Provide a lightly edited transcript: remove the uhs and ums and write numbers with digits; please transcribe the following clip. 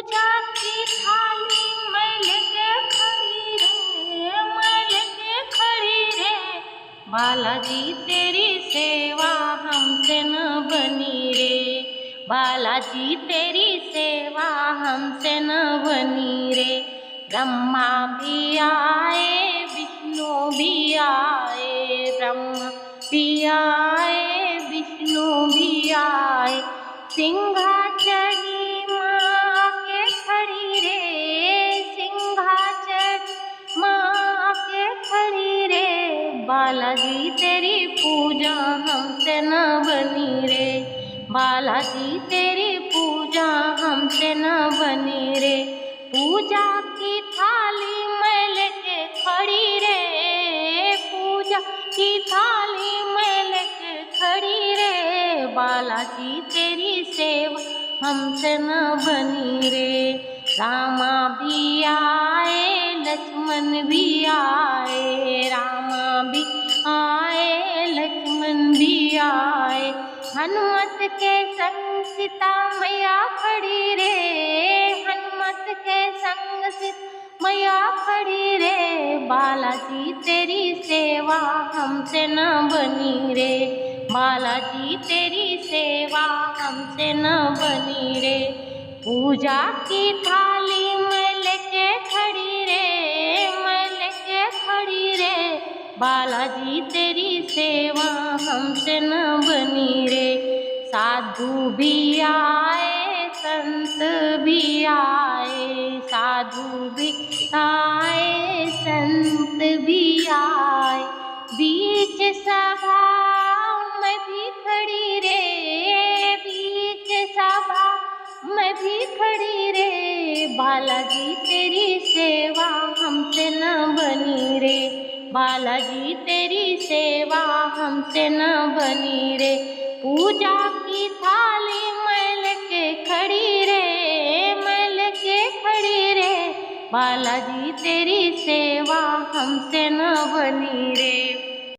पूजा की थाली मैं लेके खड़ी रे, मैं लेके खड़ी रे। बालाजी तेरी सेवा हमसे न बनी रे, बालाजी तेरी सेवा हमसे न बनी रे। ब्रह्मा भी आए विष्णु भी आए, ब्रह्मा भी आए विष्णु भी आए। सिंहाचली माँ के खड़ी रे, सिंहाचल माँ के खड़ी रे। बालाजी तेरी पूजा हमसे न बनी रे, बालाजी तेरी पूजा हमसे न बनी रे। पूजा की थाली मैं लेके खड़ी रे, पूजा की थाली मैं लेके खड़ी रे। बालाजी तेरी सेवा हमसे न बनी रे। रामा भी आए लक्ष्मण भी आए, रामा भी आए लक्ष्मण भी आए। हनुमत के संग सीता मैया खड़ी रे, हनुमत के संग सीता मैया खड़ी रे। बालाजी तेरी सेवा हमसे न बनी रे, बालाजी तेरी सेवा हमसे न बनी रे। पूजा की थाली मैं लेके खड़ी रे, मैं लेके खड़ी रे। बालाजी तेरी सेवा हमसे न बनी रे। साधु भी आए संत भी आए, साधु भी आए संत भी आए। बीच सभा मैं भी खड़ी रे, बीच सभा मैं भी खड़ी रे। बालाजी तेरी सेवा हमसे न बनी रे, बालाजी तेरी सेवा हमसे न बनी रे। पूजा की थाली मैं लेके खड़ी रे, मैं लेके खड़ी रे। बालाजी तेरी सेवा हमसे न बनी रे।